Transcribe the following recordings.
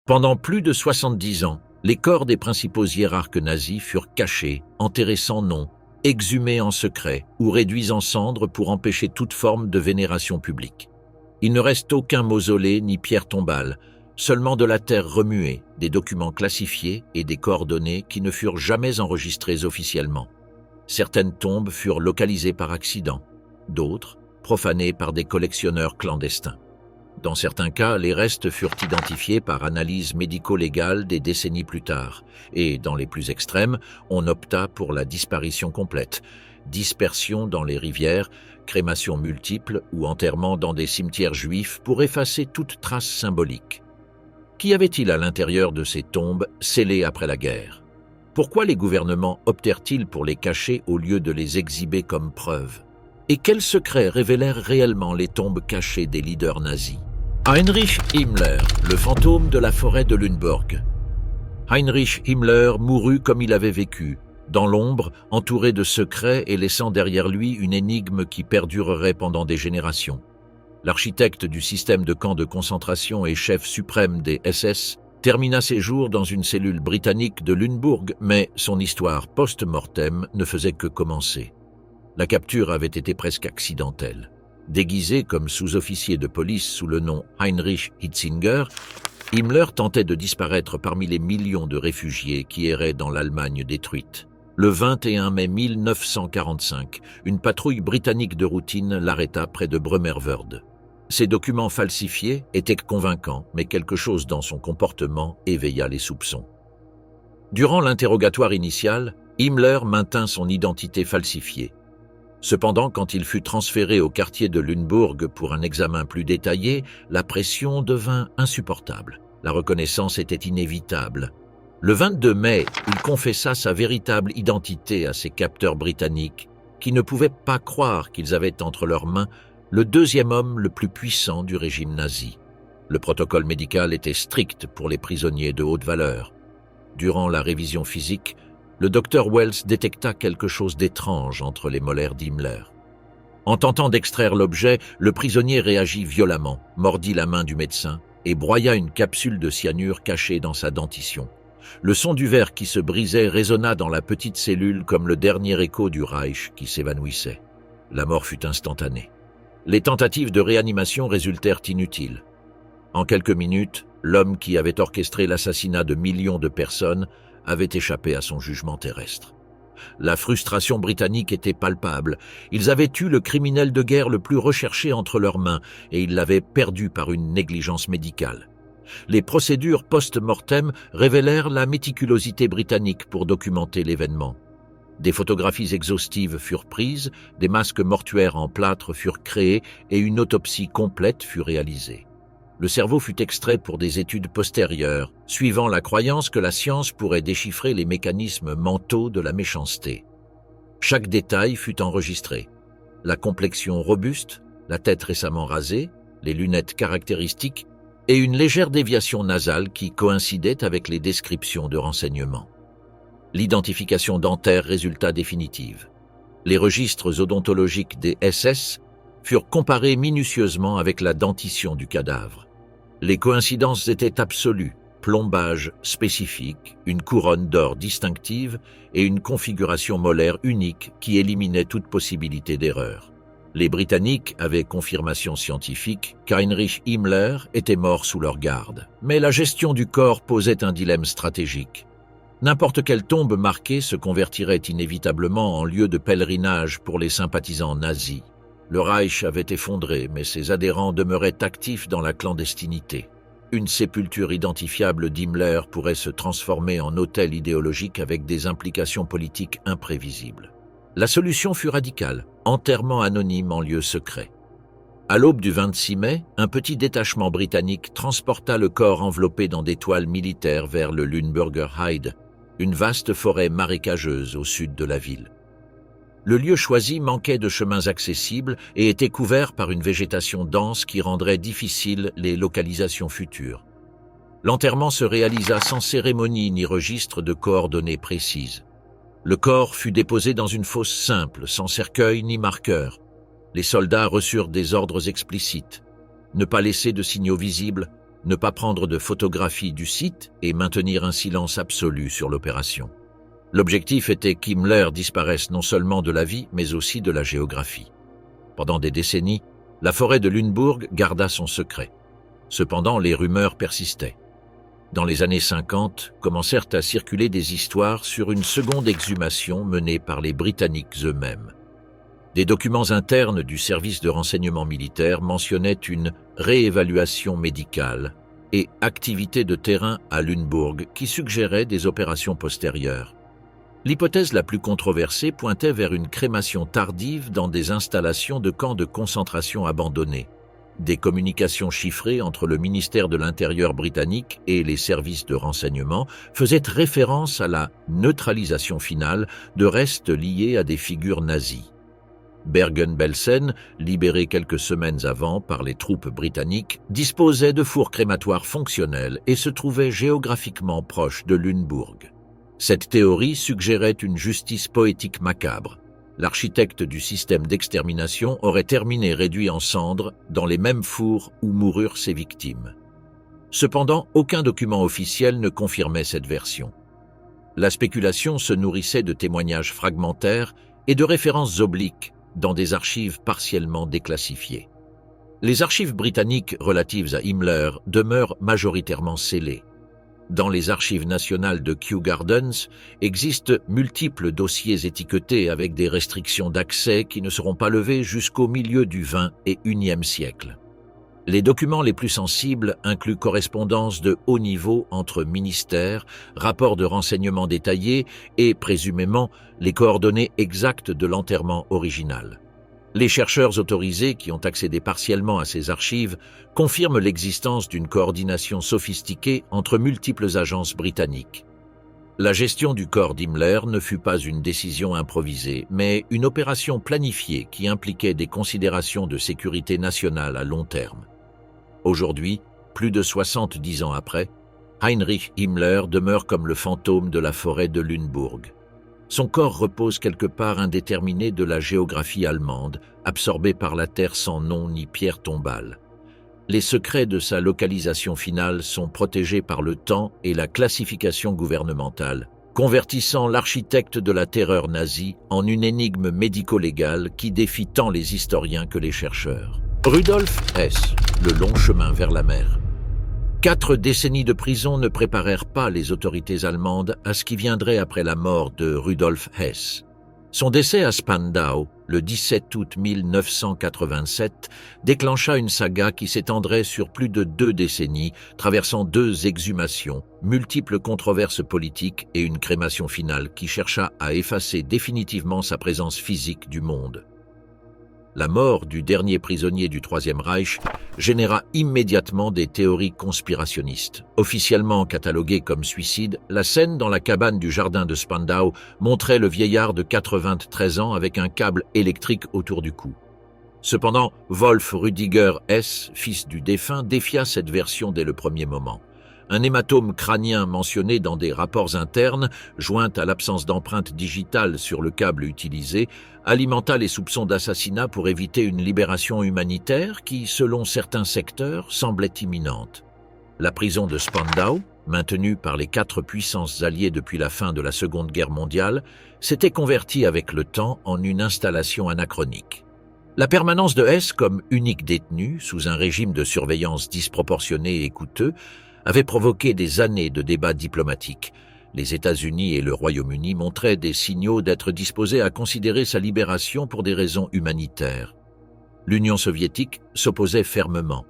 Pendant plus de 70 ans, les corps des principaux hiérarques nazis furent cachés, enterrés sans nom, exhumés en secret ou réduits en cendres pour empêcher toute forme de vénération publique. Il ne reste aucun mausolée ni pierre tombale, seulement de la terre remuée, des documents classifiés et des coordonnées qui ne furent jamais enregistrées officiellement. Certaines tombes furent localisées par accident, d'autres profanées par des collectionneurs clandestins. Dans certains cas, les restes furent identifiés par analyse médico-légale des décennies plus tard, et dans les plus extrêmes, on opta pour la disparition complète, dispersion dans les rivières, crémation multiple ou enterrement dans des cimetières juifs pour effacer toute trace symbolique. Qu'y avait-il à l'intérieur de ces tombes scellées après la guerre? Pourquoi les gouvernements optèrent-ils pour les cacher au lieu de les exhiber comme preuve? Et quels secrets révélèrent réellement les tombes cachées des leaders nazis? Heinrich Himmler, le fantôme de la forêt de Lüneburg. Heinrich Himmler mourut comme il avait vécu, dans l'ombre, entouré de secrets et laissant derrière lui une énigme qui perdurerait pendant des générations. L'architecte du système de camps de concentration et chef suprême des SS termina ses jours dans une cellule britannique de Lüneburg, mais son histoire post-mortem ne faisait que commencer. La capture avait été presque accidentelle. Déguisé comme sous-officier de police sous le nom Heinrich Hitzinger, Himmler tentait de disparaître parmi les millions de réfugiés qui erraient dans l'Allemagne détruite. Le 21 mai 1945, une patrouille britannique de routine l'arrêta près de Bremervörde. Ses documents falsifiés étaient convaincants, mais quelque chose dans son comportement éveilla les soupçons. Durant l'interrogatoire initial, Himmler maintint son identité falsifiée. Cependant, quand il fut transféré au quartier de Lüneburg pour un examen plus détaillé, la pression devint insupportable. La reconnaissance était inévitable. Le 22 mai, il confessa sa véritable identité à ses capteurs britanniques, qui ne pouvaient pas croire qu'ils avaient entre leurs mains le deuxième homme le plus puissant du régime nazi. Le protocole médical était strict pour les prisonniers de haute valeur. Durant la révision physique, le docteur Wells détecta quelque chose d'étrange entre les molaires d'Himmler. En tentant d'extraire l'objet, le prisonnier réagit violemment, mordit la main du médecin et broya une capsule de cyanure cachée dans sa dentition. Le son du verre qui se brisait résonna dans la petite cellule comme le dernier écho du Reich qui s'évanouissait. La mort fut instantanée. Les tentatives de réanimation résultèrent inutiles. En quelques minutes, l'homme qui avait orchestré l'assassinat de millions de personnes avait échappé à son jugement terrestre. La frustration britannique était palpable. Ils avaient eu le criminel de guerre le plus recherché entre leurs mains et ils l'avaient perdu par une négligence médicale. Les procédures post-mortem révélèrent la méticulosité britannique pour documenter l'événement. Des photographies exhaustives furent prises, des masques mortuaires en plâtre furent créés et une autopsie complète fut réalisée. Le cerveau fut extrait pour des études postérieures, suivant la croyance que la science pourrait déchiffrer les mécanismes mentaux de la méchanceté. Chaque détail fut enregistré. La complexion robuste, la tête récemment rasée, les lunettes caractéristiques et une légère déviation nasale qui coïncidait avec les descriptions de renseignements. L'identification dentaire résulta définitive. Les registres odontologiques des SS furent comparés minutieusement avec la dentition du cadavre. Les coïncidences étaient absolues, plombage spécifique, une couronne d'or distinctive et une configuration molaire unique qui éliminait toute possibilité d'erreur. Les Britanniques avaient confirmation scientifique qu'Heinrich Himmler était mort sous leur garde. Mais la gestion du corps posait un dilemme stratégique. N'importe quelle tombe marquée se convertirait inévitablement en lieu de pèlerinage pour les sympathisants nazis. Le Reich avait effondré, mais ses adhérents demeuraient actifs dans la clandestinité. Une sépulture identifiable d'Himmler pourrait se transformer en autel idéologique avec des implications politiques imprévisibles. La solution fut radicale, enterrement anonyme en lieu secret. À l'aube du 26 mai, un petit détachement britannique transporta le corps enveloppé dans des toiles militaires vers le Lüneburger Heide, une vaste forêt marécageuse au sud de la ville. Le lieu choisi manquait de chemins accessibles et était couvert par une végétation dense qui rendrait difficiles les localisations futures. L'enterrement se réalisa sans cérémonie ni registre de coordonnées précises. Le corps fut déposé dans une fosse simple, sans cercueil ni marqueur. Les soldats reçurent des ordres explicites. Ne pas laisser de signaux visibles, ne pas prendre de photographie du site et maintenir un silence absolu sur l'opération. L'objectif était qu'Himmler disparaisse non seulement de la vie, mais aussi de la géographie. Pendant des décennies, la forêt de Lüneburg garda son secret. Cependant, les rumeurs persistaient. Dans les années 50, commencèrent à circuler des histoires sur une seconde exhumation menée par les Britanniques eux-mêmes. Des documents internes du service de renseignement militaire mentionnaient une réévaluation médicale et activité de terrain à Lüneburg qui suggérait des opérations postérieures. L'hypothèse la plus controversée pointait vers une crémation tardive dans des installations de camps de concentration abandonnés. Des communications chiffrées entre le ministère de l'Intérieur britannique et les services de renseignement faisaient référence à la neutralisation finale de restes liés à des figures nazies. Bergen-Belsen, libéré quelques semaines avant par les troupes britanniques, disposait de fours crématoires fonctionnels et se trouvait géographiquement proche de Lüneburg. Cette théorie suggérait une justice poétique macabre. L'architecte du système d'extermination aurait terminé réduit en cendres dans les mêmes fours où moururent ses victimes. Cependant, aucun document officiel ne confirmait cette version. La spéculation se nourrissait de témoignages fragmentaires et de références obliques dans des archives partiellement déclassifiées. Les archives britanniques relatives à Himmler demeurent majoritairement scellées. Dans les archives nationales de Kew Gardens existent multiples dossiers étiquetés avec des restrictions d'accès qui ne seront pas levées jusqu'au milieu du XXIe siècle. Les documents les plus sensibles incluent correspondances de haut niveau entre ministères, rapports de renseignements détaillés et, présumément, les coordonnées exactes de l'enterrement original. Les chercheurs autorisés qui ont accédé partiellement à ces archives confirment l'existence d'une coordination sophistiquée entre multiples agences britanniques. La gestion du corps d'Himmler ne fut pas une décision improvisée, mais une opération planifiée qui impliquait des considérations de sécurité nationale à long terme. Aujourd'hui, plus de 70 ans après, Heinrich Himmler demeure comme le fantôme de la forêt de Lüneburg. Son corps repose quelque part indéterminé de la géographie allemande, absorbé par la terre sans nom ni pierre tombale. Les secrets de sa localisation finale sont protégés par le temps et la classification gouvernementale, convertissant l'architecte de la terreur nazie en une énigme médico-légale qui défie tant les historiens que les chercheurs. Rudolf Hess, le long chemin vers la mer. 4 décennies de prison ne préparèrent pas les autorités allemandes à ce qui viendrait après la mort de Rudolf Hess. Son décès à Spandau, le 17 août 1987, déclencha une saga qui s'étendrait sur plus de 2 décennies, traversant 2 exhumations, multiples controverses politiques et une crémation finale qui chercha à effacer définitivement sa présence physique du monde. La mort du dernier prisonnier du Troisième Reich généra immédiatement des théories conspirationnistes. Officiellement cataloguée comme suicide, la scène dans la cabane du jardin de Spandau montrait le vieillard de 93 ans avec un câble électrique autour du cou. Cependant, Wolf Rüdiger Hess, fils du défunt, défia cette version dès le premier moment. Un hématome crânien mentionné dans des rapports internes, joint à l'absence d'empreinte digitale sur le câble utilisé, alimenta les soupçons d'assassinat pour éviter une libération humanitaire qui, selon certains secteurs, semblait imminente. La prison de Spandau, maintenue par les 4 puissances alliées depuis la fin de la Seconde Guerre mondiale, s'était convertie avec le temps en une installation anachronique. La permanence de Hess comme unique détenu, sous un régime de surveillance disproportionné et coûteux, avait provoqué des années de débats diplomatiques. Les États-Unis et le Royaume-Uni montraient des signaux d'être disposés à considérer sa libération pour des raisons humanitaires. L'Union soviétique s'opposait fermement.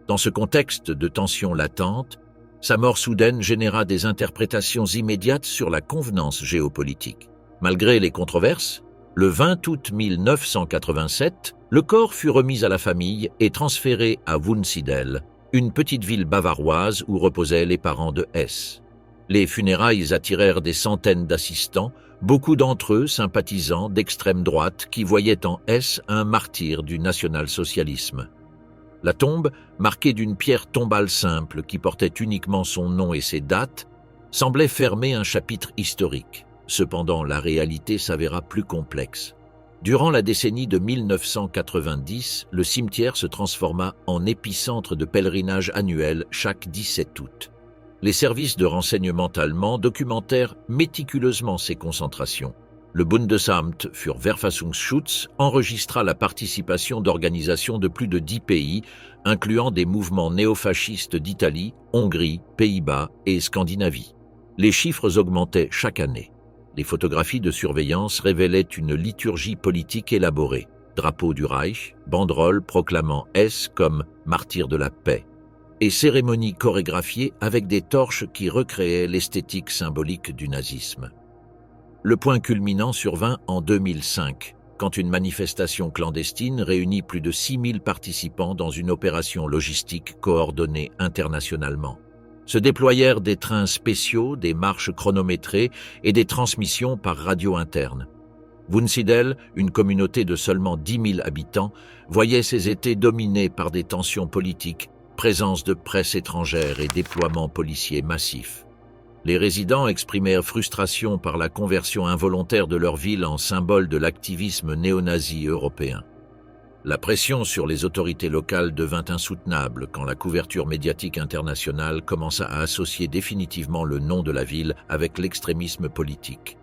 Dans ce contexte de tensions latentes, sa mort soudaine généra des interprétations immédiates sur la convenance géopolitique. Malgré les controverses, le 20 août 1987, le corps fut remis à la famille et transféré à Wunsiedel, une petite ville bavaroise où reposaient les parents de Hess. Les funérailles attirèrent des centaines d'assistants, beaucoup d'entre eux sympathisants d'extrême droite qui voyaient en Hess un martyr du national-socialisme. La tombe, marquée d'une pierre tombale simple qui portait uniquement son nom et ses dates, semblait fermer un chapitre historique. Cependant, la réalité s'avéra plus complexe. Durant la décennie de 1990, le cimetière se transforma en épicentre de pèlerinage annuel chaque 17 août. Les services de renseignement allemands documentèrent méticuleusement ces concentrations. Le Bundesamt für Verfassungsschutz enregistra la participation d'organisations de plus de 10 pays, incluant des mouvements néofascistes d'Italie, Hongrie, Pays-Bas et Scandinavie. Les chiffres augmentaient chaque année. Les photographies de surveillance révélaient une liturgie politique élaborée. Drapeau du Reich, banderoles proclamant Hess comme martyr de la paix, et cérémonies chorégraphiées avec des torches qui recréaient l'esthétique symbolique du nazisme. Le point culminant survint en 2005, quand une manifestation clandestine réunit plus de 6000 participants dans une opération logistique coordonnée internationalement. Se déployèrent des trains spéciaux, des marches chronométrées et des transmissions par radio interne. Wunsiedel, une communauté de seulement 10 000 habitants, voyait ses étés dominés par des tensions politiques, présence de presse étrangère et déploiements policiers massifs. Les résidents exprimèrent frustration par la conversion involontaire de leur ville en symbole de l'activisme néo-nazi européen. La pression sur les autorités locales devint insoutenable quand la couverture médiatique internationale commença à associer définitivement le nom de la ville avec l'extrémisme politique.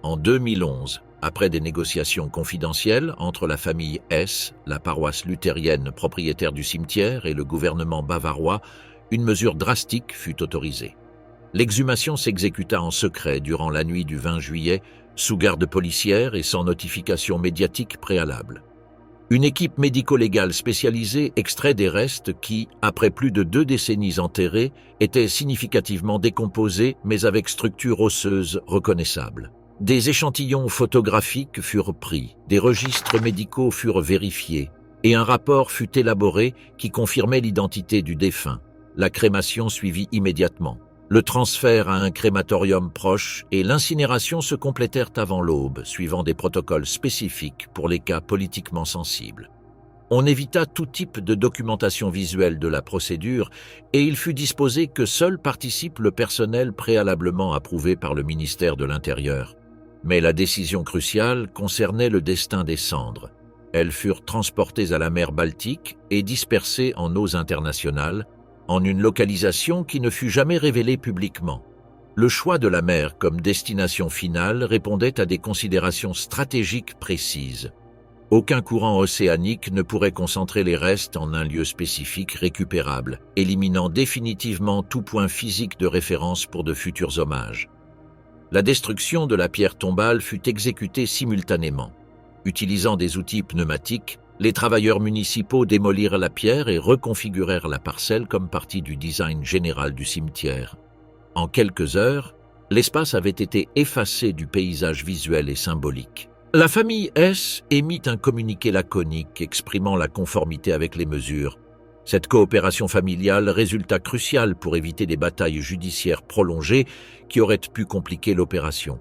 En 2011, après des négociations confidentielles entre la famille Hess, la paroisse luthérienne propriétaire du cimetière et le gouvernement bavarois, une mesure drastique fut autorisée. L'exhumation s'exécuta en secret durant la nuit du 20 juillet, sous garde policière et sans notification médiatique préalable. Une équipe médico-légale spécialisée extrait des restes qui, après plus de 2 décennies enterrés, étaient significativement décomposés mais avec structure osseuse reconnaissable. Des échantillons photographiques furent pris, des registres médicaux furent vérifiés et un rapport fut élaboré qui confirmait l'identité du défunt. La crémation suivit immédiatement. Le transfert à un crématorium proche et l'incinération se complétèrent avant l'aube, suivant des protocoles spécifiques pour les cas politiquement sensibles. On évita tout type de documentation visuelle de la procédure et il fut disposé que seul participe le personnel préalablement approuvé par le ministère de l'Intérieur. Mais la décision cruciale concernait le destin des cendres. Elles furent transportées à la mer Baltique et dispersées en eaux internationales, en une localisation qui ne fut jamais révélée publiquement. Le choix de la mer comme destination finale répondait à des considérations stratégiques précises. Aucun courant océanique ne pourrait concentrer les restes en un lieu spécifique récupérable, éliminant définitivement tout point physique de référence pour de futurs hommages. La destruction de la pierre tombale fut exécutée simultanément. Utilisant des outils pneumatiques, les travailleurs municipaux démolirent la pierre et reconfigurèrent la parcelle comme partie du design général du cimetière. En quelques heures, l'espace avait été effacé du paysage visuel et symbolique. La famille Hess émit un communiqué laconique exprimant la conformité avec les mesures. Cette coopération familiale résulta cruciale pour éviter des batailles judiciaires prolongées qui auraient pu compliquer l'opération.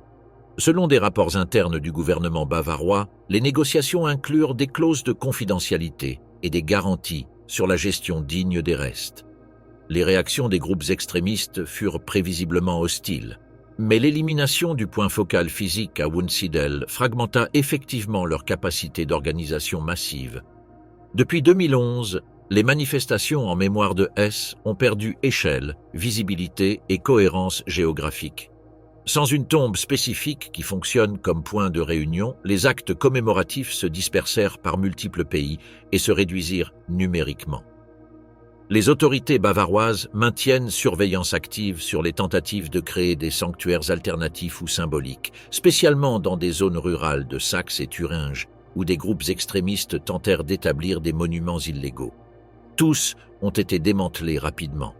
Selon des rapports internes du gouvernement bavarois, les négociations inclurent des clauses de confidentialité et des garanties sur la gestion digne des restes. Les réactions des groupes extrémistes furent prévisiblement hostiles, mais l'élimination du point focal physique à Wunsiedel fragmenta effectivement leur capacité d'organisation massive. Depuis 2011, les manifestations en mémoire de Hess ont perdu échelle, visibilité et cohérence géographique. Sans une tombe spécifique qui fonctionne comme point de réunion, les actes commémoratifs se dispersèrent par multiples pays et se réduisirent numériquement. Les autorités bavaroises maintiennent surveillance active sur les tentatives de créer des sanctuaires alternatifs ou symboliques, spécialement dans des zones rurales de Saxe et Thuringe, où des groupes extrémistes tentèrent d'établir des monuments illégaux. Tous ont été démantelés rapidement.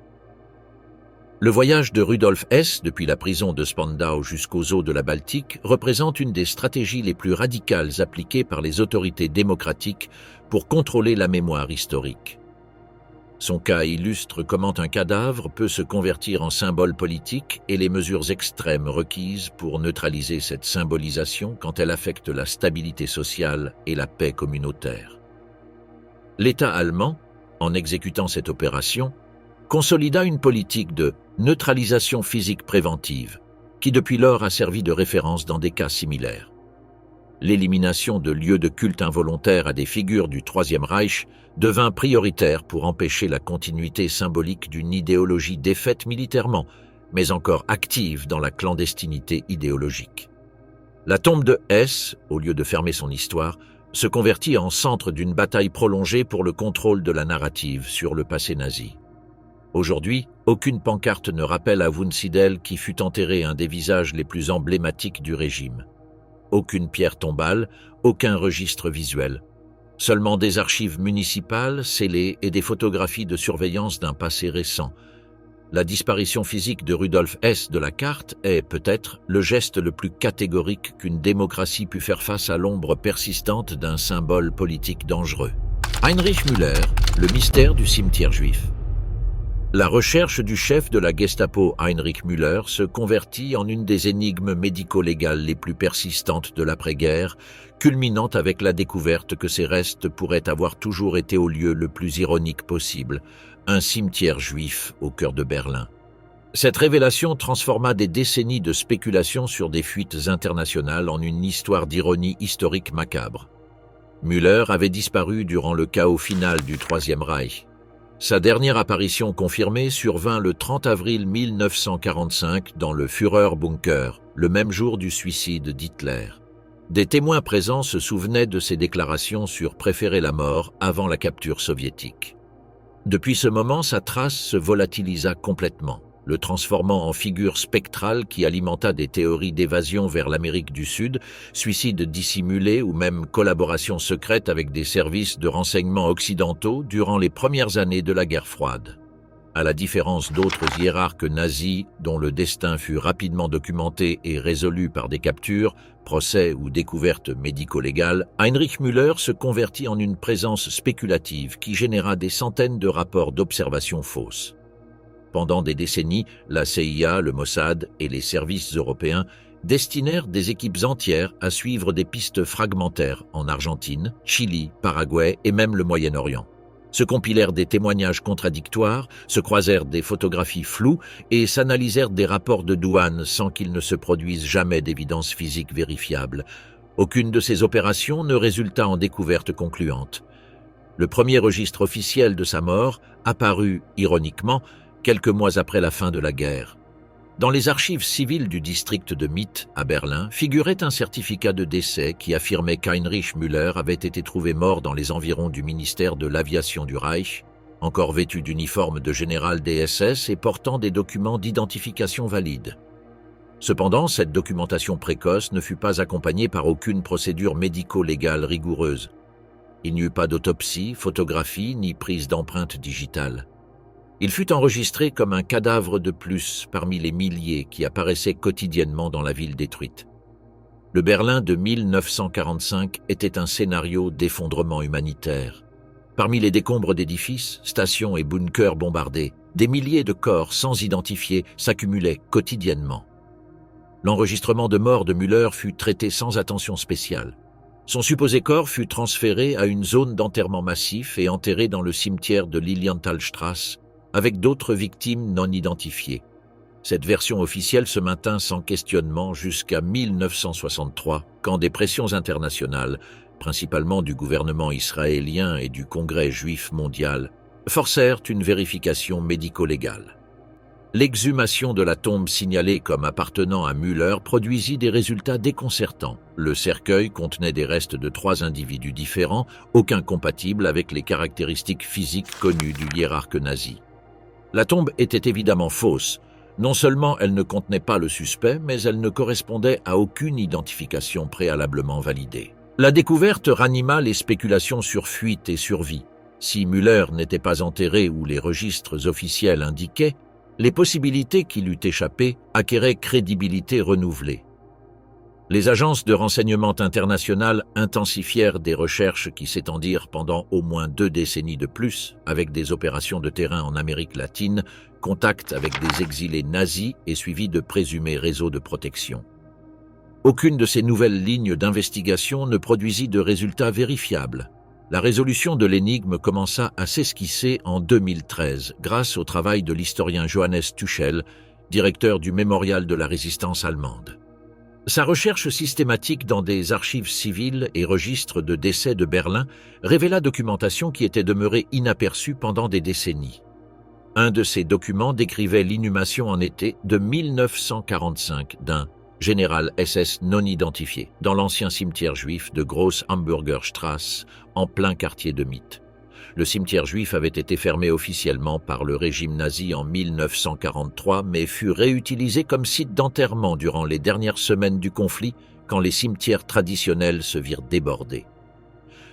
Le voyage de Rudolf Hess depuis la prison de Spandau jusqu'aux eaux de la Baltique représente une des stratégies les plus radicales appliquées par les autorités démocratiques pour contrôler la mémoire historique. Son cas illustre comment un cadavre peut se convertir en symbole politique et les mesures extrêmes requises pour neutraliser cette symbolisation quand elle affecte la stabilité sociale et la paix communautaire. L'État allemand, en exécutant cette opération, consolida une politique de neutralisation physique préventive, qui depuis lors a servi de référence dans des cas similaires. L'élimination de lieux de culte involontaires à des figures du Troisième Reich devint prioritaire pour empêcher la continuité symbolique d'une idéologie défaite militairement, mais encore active dans la clandestinité idéologique. La tombe de Hess, au lieu de fermer son histoire, se convertit en centre d'une bataille prolongée pour le contrôle de la narrative sur le passé nazi. Aujourd'hui, aucune pancarte ne rappelle à Wunsiedel qui fut enterré un des visages les plus emblématiques du régime. Aucune pierre tombale, aucun registre visuel. Seulement des archives municipales scellées et des photographies de surveillance d'un passé récent. La disparition physique de Rudolf Hess de la carte est, peut-être, le geste le plus catégorique qu'une démocratie put faire face à l'ombre persistante d'un symbole politique dangereux. Heinrich Müller, le mystère du cimetière juif. La recherche du chef de la Gestapo Heinrich Müller se convertit en une des énigmes médico-légales les plus persistantes de l'après-guerre, culminant avec la découverte que ses restes pourraient avoir toujours été au lieu le plus ironique possible, un cimetière juif au cœur de Berlin. Cette révélation transforma des décennies de spéculations sur des fuites internationales en une histoire d'ironie historique macabre. Müller avait disparu durant le chaos final du Troisième Reich. Sa dernière apparition confirmée survint le 30 avril 1945 dans le Führerbunker, le même jour du suicide d'Hitler. Des témoins présents se souvenaient de ses déclarations sur préférer la mort avant la capture soviétique. Depuis ce moment, sa trace se volatilisa complètement, le transformant en figure spectrale qui alimenta des théories d'évasion vers l'Amérique du Sud, suicide dissimulé ou même collaboration secrète avec des services de renseignement occidentaux durant les premières années de la guerre froide. À la différence d'autres hiérarques nazis dont le destin fut rapidement documenté et résolu par des captures, procès ou découvertes médico-légales, Heinrich Müller se convertit en une présence spéculative qui généra des centaines de rapports d'observations fausses. Pendant des décennies, la CIA, le Mossad et les services européens destinèrent des équipes entières à suivre des pistes fragmentaires en Argentine, Chili, Paraguay et même le Moyen-Orient. Se compilèrent des témoignages contradictoires, se croisèrent des photographies floues et s'analysèrent des rapports de douane sans qu'il ne se produise jamais d'évidence physique vérifiable. Aucune de ces opérations ne résulta en découverte concluante. Le premier registre officiel de sa mort apparut, ironiquement, quelques mois après la fin de la guerre. Dans les archives civiles du district de Mitte, à Berlin, figurait un certificat de décès qui affirmait qu'Heinrich Müller avait été trouvé mort dans les environs du ministère de l'Aviation du Reich, encore vêtu d'uniforme de général des SS et portant des documents d'identification valides. Cependant, cette documentation précoce ne fut pas accompagnée par aucune procédure médico-légale rigoureuse. Il n'y eut pas d'autopsie, photographie ni prise d'empreinte digitale. Il fut enregistré comme un cadavre de plus parmi les milliers qui apparaissaient quotidiennement dans la ville détruite. Le Berlin de 1945 était un scénario d'effondrement humanitaire. Parmi les décombres d'édifices, stations et bunkers bombardés, des milliers de corps sans identifier s'accumulaient quotidiennement. L'enregistrement de mort de Müller fut traité sans attention spéciale. Son supposé corps fut transféré à une zone d'enterrement massif et enterré dans le cimetière de Lilienthalstrasse, avec d'autres victimes non identifiées. Cette version officielle se maintint sans questionnement jusqu'à 1963, quand des pressions internationales, principalement du gouvernement israélien et du Congrès juif mondial, forcèrent une vérification médico-légale. L'exhumation de la tombe signalée comme appartenant à Müller produisit des résultats déconcertants. Le cercueil contenait des restes de 3 individus différents, aucun compatible avec les caractéristiques physiques connues du hiérarque nazi. La tombe était évidemment fausse. Non seulement elle ne contenait pas le suspect, mais elle ne correspondait à aucune identification préalablement validée. La découverte ranima les spéculations sur fuite et survie. Si Müller n'était pas enterré où les registres officiels indiquaient, les possibilités qu'il eût échappé acquéraient crédibilité renouvelée. Les agences de renseignement internationales intensifièrent des recherches qui s'étendirent pendant au moins 2 décennies de plus, avec des opérations de terrain en Amérique latine, contacts avec des exilés nazis et suivis de présumés réseaux de protection. Aucune de ces nouvelles lignes d'investigation ne produisit de résultats vérifiables. La résolution de l'énigme commença à s'esquisser en 2013 grâce au travail de l'historien Johannes Tuchel, directeur du Mémorial de la résistance allemande. Sa recherche systématique dans des archives civiles et registres de décès de Berlin révéla documentation qui était demeurée inaperçue pendant des décennies. Un de ces documents décrivait l'inhumation en été de 1945 d'un général SS non identifié dans l'ancien cimetière juif de Groß-Hamburger Straße, en plein quartier de Mitte. Le cimetière juif avait été fermé officiellement par le régime nazi en 1943, mais fut réutilisé comme site d'enterrement durant les dernières semaines du conflit, quand les cimetières traditionnels se virent débordés.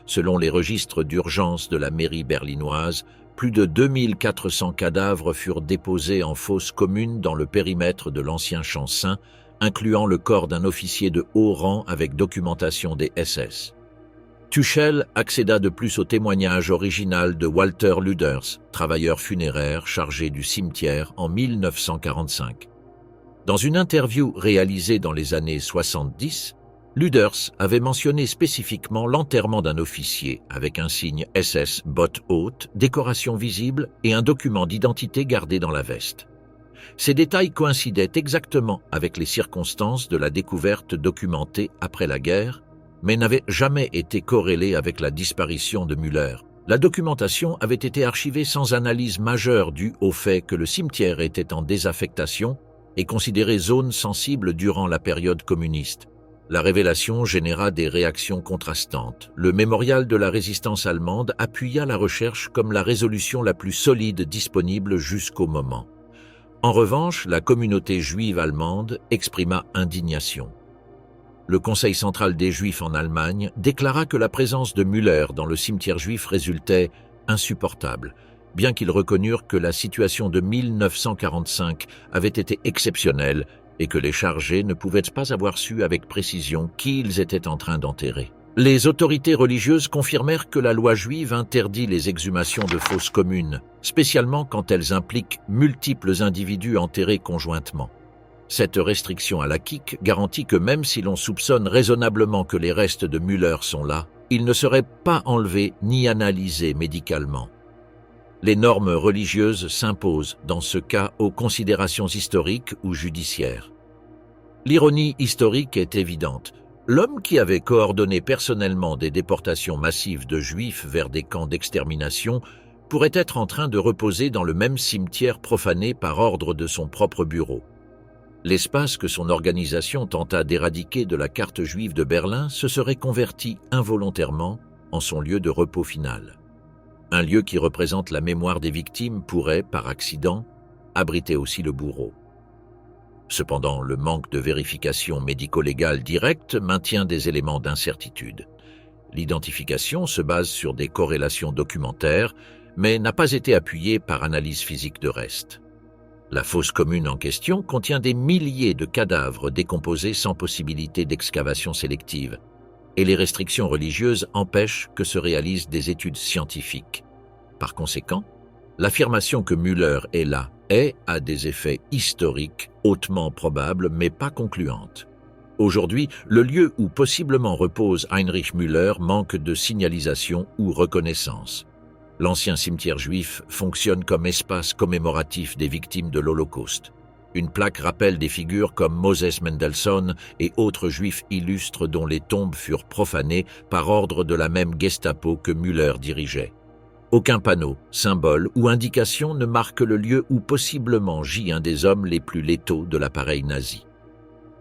Selon les registres d'urgence de la mairie berlinoise, plus de 2400 cadavres furent déposés en fosses communes dans le périmètre de l'ancien champ saint, incluant le corps d'un officier de haut rang avec documentation des SS. Tuchel accéda de plus au témoignage original de Walter Lüders, travailleur funéraire chargé du cimetière en 1945. Dans une interview réalisée dans les années 70, Lüders avait mentionné spécifiquement l'enterrement d'un officier avec un signe SS botte haute, décoration visible et un document d'identité gardé dans la veste. Ces détails coïncidaient exactement avec les circonstances de la découverte documentée après la guerre, mais n'avaient jamais été corrélés avec la disparition de Müller. La documentation avait été archivée sans analyse majeure due au fait que le cimetière était en désaffectation et considéré zone sensible durant la période communiste. La révélation généra des réactions contrastantes. Le mémorial de la résistance allemande appuya la recherche comme la résolution la plus solide disponible jusqu'au moment. En revanche, la communauté juive allemande exprima indignation. Le Conseil central des Juifs en Allemagne déclara que la présence de Müller dans le cimetière juif résultait insupportable, bien qu'ils reconnurent que la situation de 1945 avait été exceptionnelle et que les chargés ne pouvaient pas avoir su avec précision qui ils étaient en train d'enterrer. Les autorités religieuses confirmèrent que la loi juive interdit les exhumations de fosses communes, spécialement quand elles impliquent multiples individus enterrés conjointement. Cette restriction à la quique garantit que même si l'on soupçonne raisonnablement que les restes de Müller sont là, ils ne seraient pas enlevés ni analysés médicalement. Les normes religieuses s'imposent dans ce cas aux considérations historiques ou judiciaires. L'ironie historique est évidente. L'homme qui avait coordonné personnellement des déportations massives de Juifs vers des camps d'extermination pourrait être en train de reposer dans le même cimetière profané par ordre de son propre bureau. L'espace que son organisation tenta d'éradiquer de la carte juive de Berlin se serait converti involontairement en son lieu de repos final. Un lieu qui représente la mémoire des victimes pourrait, par accident, abriter aussi le bourreau. Cependant, le manque de vérification médico-légale directe maintient des éléments d'incertitude. L'identification se base sur des corrélations documentaires, mais n'a pas été appuyée par analyse physique de restes. La fosse commune en question contient des milliers de cadavres décomposés sans possibilité d'excavation sélective, et les restrictions religieuses empêchent que se réalisent des études scientifiques. Par conséquent, l'affirmation que Müller est là a des effets historiques hautement probables mais pas concluantes. Aujourd'hui, le lieu où possiblement repose Heinrich Müller manque de signalisation ou reconnaissance. L'ancien cimetière juif fonctionne comme espace commémoratif des victimes de l'Holocauste. Une plaque rappelle des figures comme Moses Mendelssohn et autres juifs illustres dont les tombes furent profanées par ordre de la même Gestapo que Müller dirigeait. Aucun panneau, symbole ou indication ne marque le lieu où possiblement gît un des hommes les plus létaux de l'appareil nazi.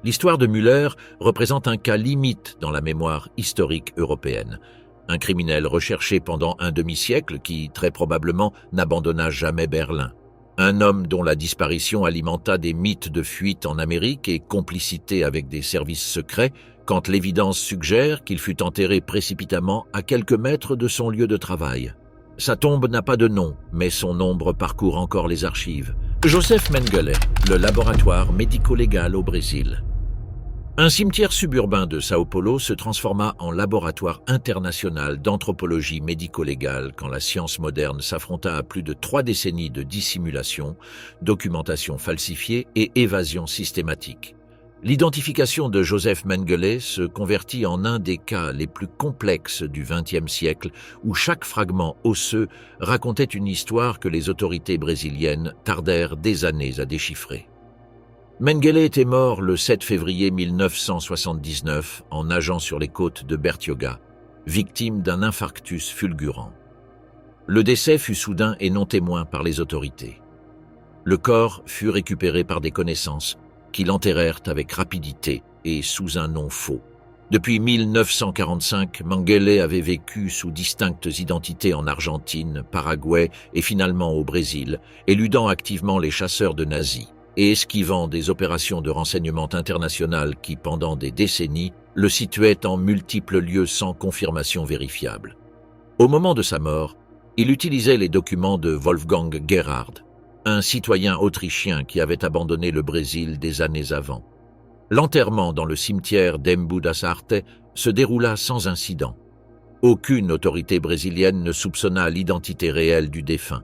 L'histoire de Müller représente un cas limite dans la mémoire historique européenne. Un criminel recherché pendant un demi-siècle qui, très probablement, n'abandonna jamais Berlin. Un homme dont la disparition alimenta des mythes de fuite en Amérique et complicité avec des services secrets, quand l'évidence suggère qu'il fut enterré précipitamment à quelques mètres de son lieu de travail. Sa tombe n'a pas de nom, mais son ombre parcourt encore les archives. Joseph Mengele, le laboratoire médico-légal au Brésil. Un cimetière suburbain de Sao Paulo se transforma en laboratoire international d'anthropologie médico-légale quand la science moderne s'affronta à plus de 3 décennies de dissimulation, documentation falsifiée et évasion systématique. L'identification de Joseph Mengele se convertit en un des cas les plus complexes du XXe siècle où chaque fragment osseux racontait une histoire que les autorités brésiliennes tardèrent des années à déchiffrer. Mengele était mort le 7 février 1979 en nageant sur les côtes de Bertioga, victime d'un infarctus fulgurant. Le décès fut soudain et non témoin par les autorités. Le corps fut récupéré par des connaissances qui l'enterrèrent avec rapidité et sous un nom faux. Depuis 1945, Mengele avait vécu sous distinctes identités en Argentine, Paraguay et finalement au Brésil, éludant activement les chasseurs de nazis et esquivant des opérations de renseignement internationales qui, pendant des décennies, le situaient en multiples lieux sans confirmation vérifiable. Au moment de sa mort, il utilisait les documents de Wolfgang Gerhard, un citoyen autrichien qui avait abandonné le Brésil des années avant. L'enterrement dans le cimetière d'Embu das Artes se déroula sans incident. Aucune autorité brésilienne ne soupçonna l'identité réelle du défunt.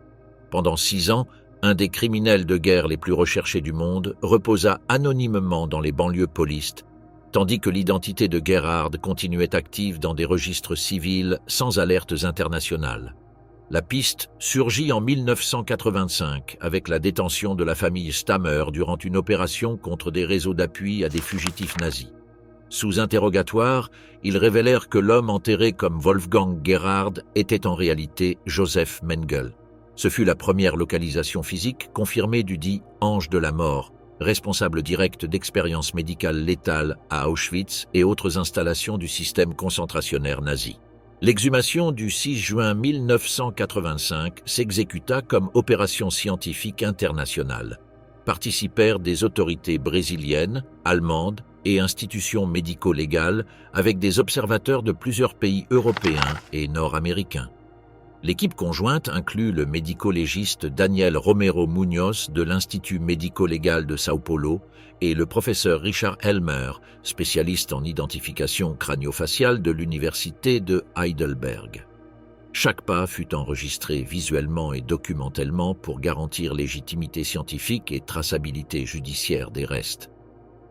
Pendant 6 ans, un des criminels de guerre les plus recherchés du monde reposa anonymement dans les banlieues paulistes, tandis que l'identité de Gerhard continuait active dans des registres civils sans alertes internationales. La piste surgit en 1985 avec la détention de la famille Stammer durant une opération contre des réseaux d'appui à des fugitifs nazis. Sous interrogatoire, ils révélèrent que l'homme enterré comme Wolfgang Gerhard était en réalité Joseph Mengele. Ce fut la première localisation physique confirmée du dit « Ange de la mort », responsable direct d'expériences médicales létales à Auschwitz et autres installations du système concentrationnaire nazi. L'exhumation du 6 juin 1985 s'exécuta comme opération scientifique internationale. Participèrent des autorités brésiliennes, allemandes et institutions médico-légales avec des observateurs de plusieurs pays européens et nord-américains. L'équipe conjointe inclut le médico-légiste Daniel Romero Munoz de l'Institut médico-légal de Sao Paulo et le professeur Richard Elmer, spécialiste en identification crânio-faciale de l'Université de Heidelberg. Chaque pas fut enregistré visuellement et documentalement pour garantir légitimité scientifique et traçabilité judiciaire des restes.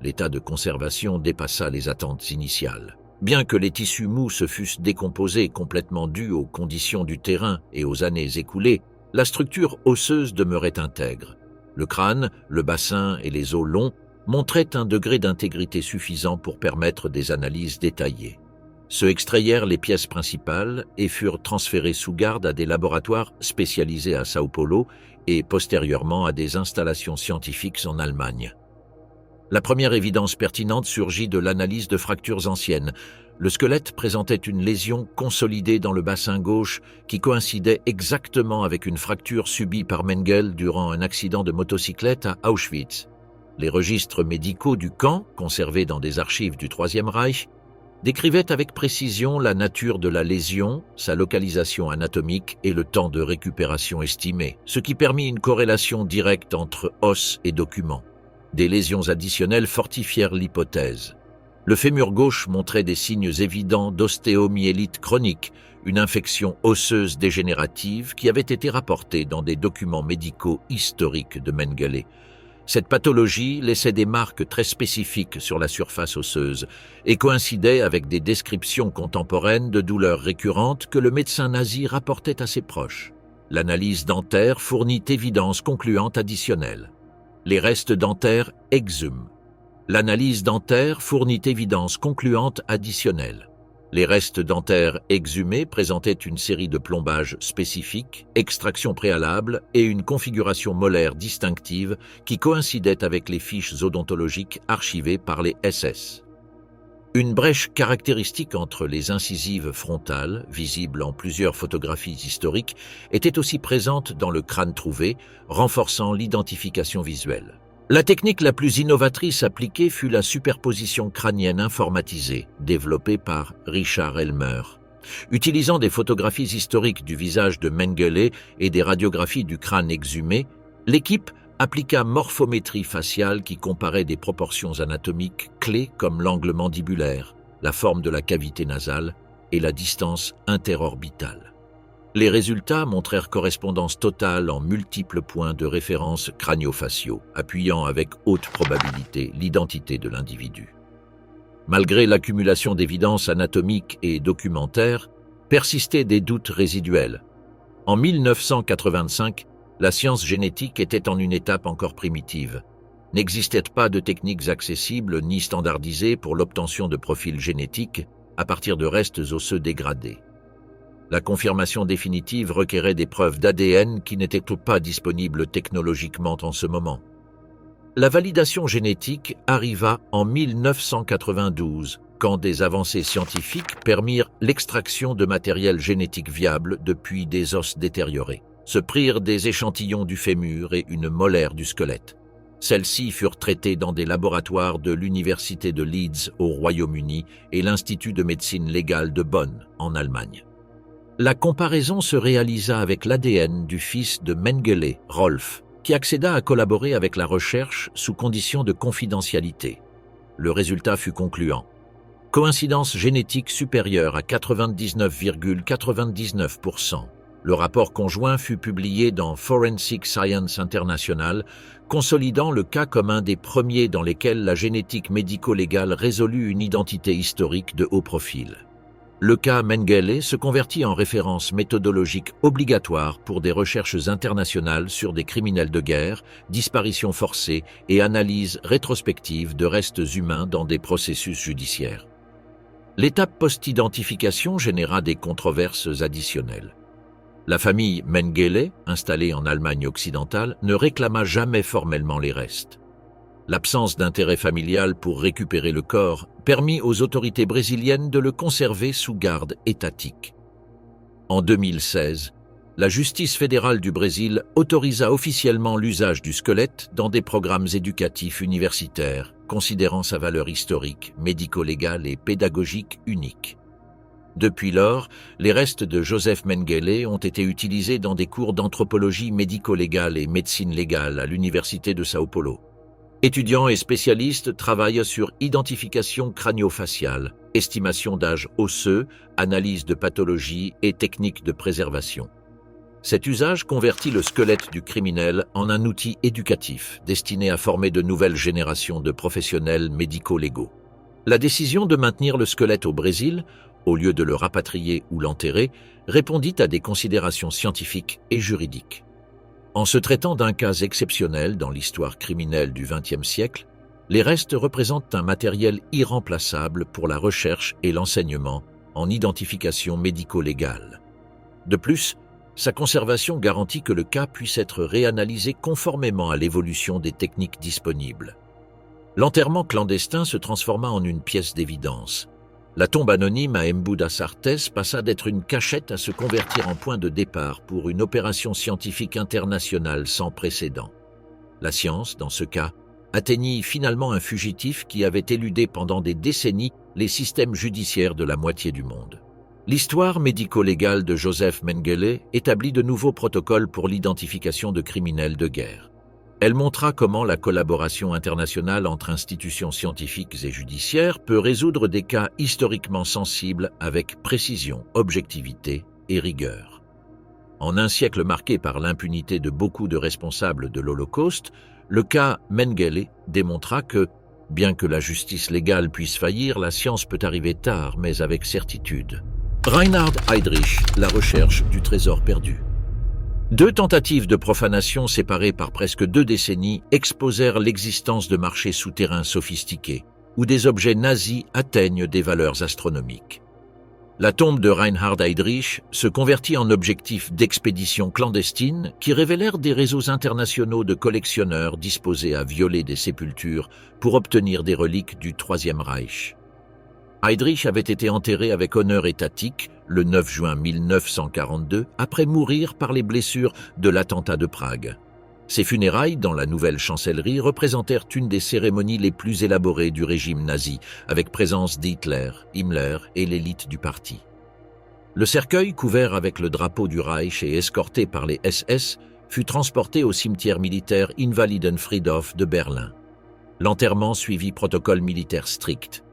L'état de conservation dépassa les attentes initiales. Bien que les tissus mous se fussent décomposés complètement dus aux conditions du terrain et aux années écoulées, la structure osseuse demeurait intègre. Le crâne, le bassin et les os longs montraient un degré d'intégrité suffisant pour permettre des analyses détaillées. Se extrayèrent les pièces principales et furent transférées sous garde à des laboratoires spécialisés à Sao Paulo et postérieurement à des installations scientifiques en Allemagne. La première évidence pertinente surgit de l'analyse de fractures anciennes. Le squelette présentait une lésion consolidée dans le bassin gauche qui coïncidait exactement avec une fracture subie par Mengele durant un accident de motocyclette à Auschwitz. Les registres médicaux du camp, conservés dans des archives du Troisième Reich, décrivaient avec précision la nature de la lésion, sa localisation anatomique et le temps de récupération estimé, ce qui permit une corrélation directe entre os et documents. Des lésions additionnelles fortifièrent l'hypothèse. Le fémur gauche montrait des signes évidents d'ostéomyélite chronique, une infection osseuse dégénérative qui avait été rapportée dans des documents médicaux historiques de Mengele. Cette pathologie laissait des marques très spécifiques sur la surface osseuse et coïncidait avec des descriptions contemporaines de douleurs récurrentes que le médecin nazi rapportait à ses proches. L'analyse dentaire fournit évidence concluante additionnelle. Les restes dentaires exhument. L'analyse dentaire fournit évidence concluante additionnelle. Les restes dentaires exhumés présentaient une série de plombages spécifiques, extraction préalable et une configuration molaire distinctive qui coïncidaient avec les fiches odontologiques archivées par les SS. Une brèche caractéristique entre les incisives frontales, visible en plusieurs photographies historiques, était aussi présente dans le crâne trouvé, renforçant l'identification visuelle. La technique la plus innovatrice appliquée fut la superposition crânienne informatisée, développée par Richard Elmer. Utilisant des photographies historiques du visage de Mengele et des radiographies du crâne exhumé, l'équipe appliqua morphométrie faciale qui comparait des proportions anatomiques clés comme l'angle mandibulaire, la forme de la cavité nasale et la distance interorbitale. Les résultats montrèrent correspondance totale en multiples points de référence crânio-faciaux, appuyant avec haute probabilité l'identité de l'individu. Malgré l'accumulation d'évidences anatomiques et documentaires, persistaient des doutes résiduels. En 1985, la science génétique était en une étape encore primitive. N'existait pas de techniques accessibles ni standardisées pour l'obtention de profils génétiques à partir de restes osseux dégradés. La confirmation définitive requérait des preuves d'ADN qui n'étaient pas disponibles technologiquement en ce moment. La validation génétique arriva en 1992, quand des avancées scientifiques permirent l'extraction de matériel génétique viable depuis des os détériorés. Se prirent des échantillons du fémur et une molaire du squelette. Celles-ci furent traitées dans des laboratoires de l'Université de Leeds au Royaume-Uni et l'Institut de médecine légale de Bonn, en Allemagne. La comparaison se réalisa avec l'ADN du fils de Mengele, Rolf, qui accéda à collaborer avec la recherche sous conditions de confidentialité. Le résultat fut concluant. Coïncidence génétique supérieure à 99,99%. Le rapport conjoint fut publié dans Forensic Science International, consolidant le cas comme un des premiers dans lesquels la génétique médico-légale résolut une identité historique de haut profil. Le cas Mengele se convertit en référence méthodologique obligatoire pour des recherches internationales sur des criminels de guerre, disparitions forcées et analyse rétrospective de restes humains dans des processus judiciaires. L'étape post-identification généra des controverses additionnelles. La famille Mengele, installée en Allemagne occidentale, ne réclama jamais formellement les restes. L'absence d'intérêt familial pour récupérer le corps permit aux autorités brésiliennes de le conserver sous garde étatique. En 2016, la justice fédérale du Brésil autorisa officiellement l'usage du squelette dans des programmes éducatifs universitaires, considérant sa valeur historique, médico-légale et pédagogique unique. Depuis lors, les restes de Joseph Mengele ont été utilisés dans des cours d'anthropologie médico-légale et médecine légale à l'Université de São Paulo. Étudiants et spécialistes travaillent sur identification crânio-faciale, estimation d'âge osseux, analyse de pathologie et techniques de préservation. Cet usage convertit le squelette du criminel en un outil éducatif destiné à former de nouvelles générations de professionnels médico-légaux. La décision de maintenir le squelette au Brésil, au lieu de le rapatrier ou l'enterrer, répondit à des considérations scientifiques et juridiques. En se traitant d'un cas exceptionnel dans l'histoire criminelle du XXe siècle, les restes représentent un matériel irremplaçable pour la recherche et l'enseignement en identification médico-légale. De plus, sa conservation garantit que le cas puisse être réanalysé conformément à l'évolution des techniques disponibles. L'enterrement clandestin se transforma en une pièce d'évidence. La tombe anonyme à Embu das Artes passa d'être une cachette à se convertir en point de départ pour une opération scientifique internationale sans précédent. La science, dans ce cas, atteignit finalement un fugitif qui avait éludé pendant des décennies les systèmes judiciaires de la moitié du monde. L'histoire médico-légale de Joseph Mengele établit de nouveaux protocoles pour l'identification de criminels de guerre. Elle montra comment la collaboration internationale entre institutions scientifiques et judiciaires peut résoudre des cas historiquement sensibles avec précision, objectivité et rigueur. En un siècle marqué par l'impunité de beaucoup de responsables de l'Holocauste, le cas Mengele démontra que, bien que la justice légale puisse faillir, la science peut arriver tard, mais avec certitude. Reinhard Heydrich, la recherche du trésor perdu. 2 tentatives de profanation séparées par presque 2 décennies exposèrent l'existence de marchés souterrains sophistiqués, où des objets nazis atteignent des valeurs astronomiques. La tombe de Reinhard Heydrich se convertit en objectif d'expéditions clandestines qui révélèrent des réseaux internationaux de collectionneurs disposés à violer des sépultures pour obtenir des reliques du Troisième Reich. Heydrich avait été enterré avec honneur étatique le 9 juin 1942 après mourir par les blessures de l'attentat de Prague. Ses funérailles dans la nouvelle chancellerie représentèrent une des cérémonies les plus élaborées du régime nazi, avec présence d'Hitler, Himmler et l'élite du parti. Le cercueil, couvert avec le drapeau du Reich et escorté par les SS, fut transporté au cimetière militaire Invalidenfriedhof de Berlin. L'enterrement suivit protocole militaire strict.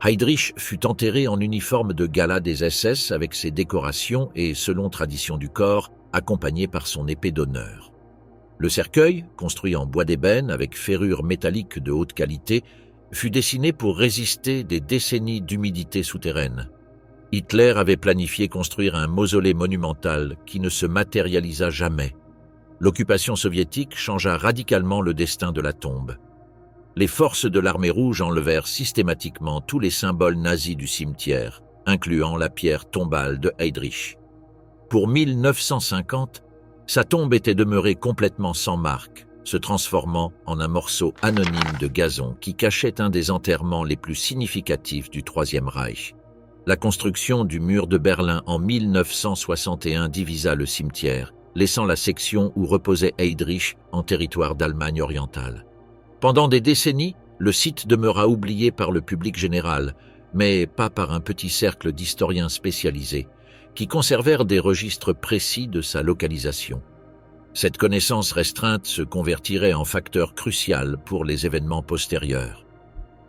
Heydrich fut enterré en uniforme de gala des SS avec ses décorations et, selon tradition du corps, accompagné par son épée d'honneur. Le cercueil, construit en bois d'ébène avec ferrures métalliques de haute qualité, fut dessiné pour résister des décennies d'humidité souterraine. Hitler avait planifié construire un mausolée monumental qui ne se matérialisa jamais. L'occupation soviétique changea radicalement le destin de la tombe. les forces de l'armée rouge enlevèrent systématiquement tous les symboles nazis du cimetière, incluant la pierre tombale de Heydrich. Pour 1950, sa tombe était demeurée complètement sans marque, se transformant en un morceau anonyme de gazon qui cachait un des enterrements les plus significatifs du Troisième Reich. La construction du mur de Berlin en 1961 divisa le cimetière, laissant la section où reposait Heydrich en territoire d'Allemagne orientale. Pendant des décennies, le site demeura oublié par le public général, mais pas par un petit cercle d'historiens spécialisés, qui conservèrent des registres précis de sa localisation. Cette connaissance restreinte se convertirait en facteur crucial pour les événements postérieurs.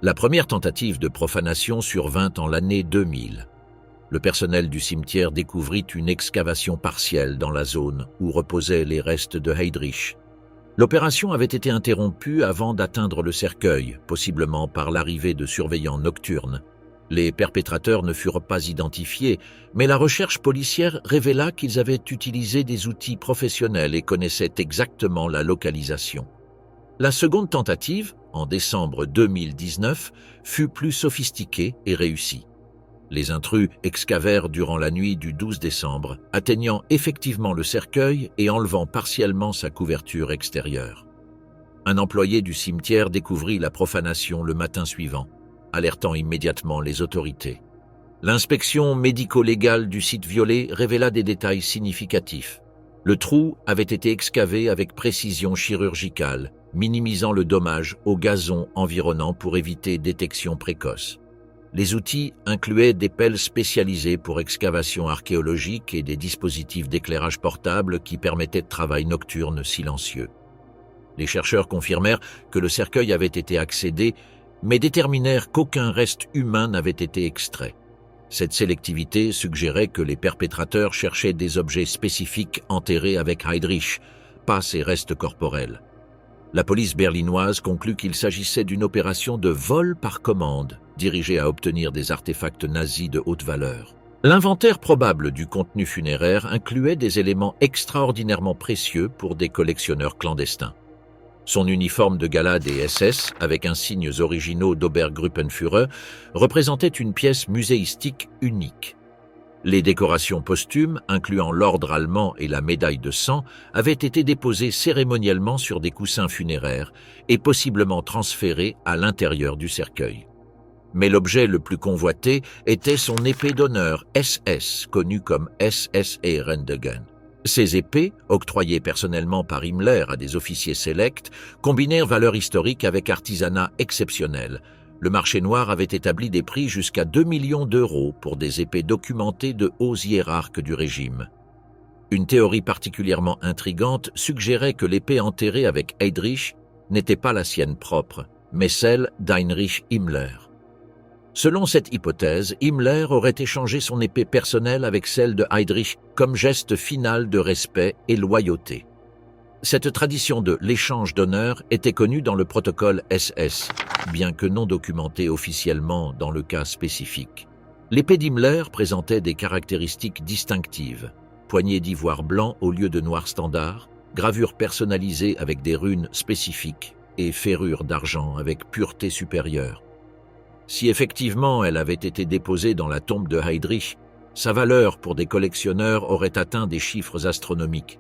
La première tentative de profanation survint en l'année 2000. Le personnel du cimetière découvrit une excavation partielle dans la zone où reposaient les restes de Heydrich. L'opération avait été interrompue avant d'atteindre le cercueil, possiblement par l'arrivée de surveillants nocturnes. Les perpétrateurs ne furent pas identifiés, mais la recherche policière révéla qu'ils avaient utilisé des outils professionnels et connaissaient exactement la localisation. La seconde tentative, en décembre 2019, fut plus sophistiquée et réussie. Les intrus excavèrent durant la nuit du 12 décembre, atteignant effectivement le cercueil et enlevant partiellement sa couverture extérieure. Un employé du cimetière découvrit la profanation le matin suivant, alertant immédiatement les autorités. L'inspection médico-légale du site violé révéla des détails significatifs. Le trou avait été excavé avec précision chirurgicale, minimisant le dommage au gazon environnant pour éviter détection précoce. Les outils incluaient des pelles spécialisées pour excavation archéologique et des dispositifs d'éclairage portable qui permettaient de travail nocturne silencieux. Les chercheurs confirmèrent que le cercueil avait été accédé, mais déterminèrent qu'aucun reste humain n'avait été extrait. Cette sélectivité suggérait que les perpétrateurs cherchaient des objets spécifiques enterrés avec Heydrich, pas ses restes corporels. La police berlinoise conclut qu'il s'agissait d'une opération de vol par commande, dirigée à obtenir des artefacts nazis de haute valeur. L'inventaire probable du contenu funéraire incluait des éléments extraordinairement précieux pour des collectionneurs clandestins. Son uniforme de gala des SS, avec insignes originaux d'Obergruppenführer, représentait une pièce muséistique unique. Les décorations posthumes, incluant l'ordre allemand et la médaille de sang, avaient été déposées cérémoniellement sur des coussins funéraires et possiblement transférées à l'intérieur du cercueil. Mais l'objet le plus convoité était son épée d'honneur SS, connue comme SS Ehrendegen. Ces épées, octroyées personnellement par Himmler à des officiers sélects, combinèrent valeur historique avec artisanat exceptionnel. Le marché noir avait établi des prix jusqu'à 2 millions d'euros pour des épées documentées de hauts hiérarques du régime. Une théorie particulièrement intrigante suggérait que l'épée enterrée avec Heydrich n'était pas la sienne propre, mais celle d'Heinrich Himmler. Selon cette hypothèse, Himmler aurait échangé son épée personnelle avec celle de Heydrich comme geste final de respect et loyauté. Cette tradition de l'échange d'honneur était connue dans le protocole SS, bien que non documentée officiellement dans le cas spécifique. L'épée d'Himmler présentait des caractéristiques distinctives: poignée d'ivoire blanc au lieu de noir standard, gravure personnalisée avec des runes spécifiques et ferrure d'argent avec pureté supérieure. Si effectivement elle avait été déposée dans la tombe de Heydrich, sa valeur pour des collectionneurs aurait atteint des chiffres astronomiques.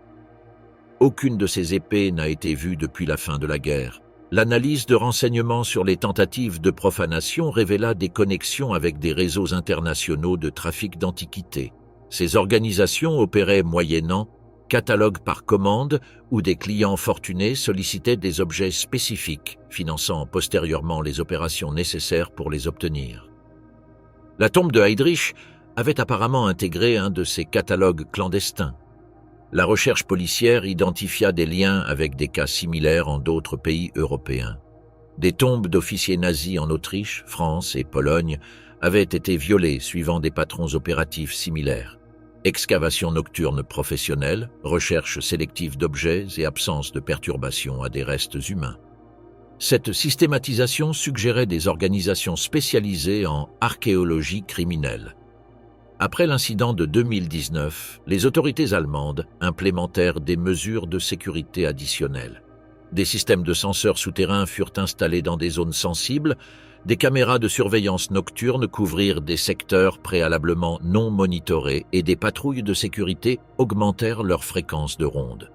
Aucune de ces épées n'a été vue depuis la fin de la guerre. L'analyse de renseignements sur les tentatives de profanation révéla des connexions avec des réseaux internationaux de trafic d'antiquités. Ces organisations opéraient moyennant catalogue par commande où des clients fortunés sollicitaient des objets spécifiques, finançant postérieurement les opérations nécessaires pour les obtenir. La tombe de Heydrich avait apparemment intégré un de ces catalogues clandestins. La recherche policière identifia des liens avec des cas similaires en d'autres pays européens. Des tombes d'officiers nazis en Autriche, France et Pologne avaient été violées suivant des patrons opératifs similaires. Excavation nocturne professionnelle, recherche sélective d'objets et absence de perturbations à des restes humains. Cette systématisation suggérait des organisations spécialisées en archéologie criminelle. Après l'incident de 2019, les autorités allemandes implémentèrent des mesures de sécurité additionnelles. Des systèmes de senseurs souterrains furent installés dans des zones sensibles, des caméras de surveillance nocturne couvrirent des secteurs préalablement non monitorés et des patrouilles de sécurité augmentèrent leur fréquence de ronde.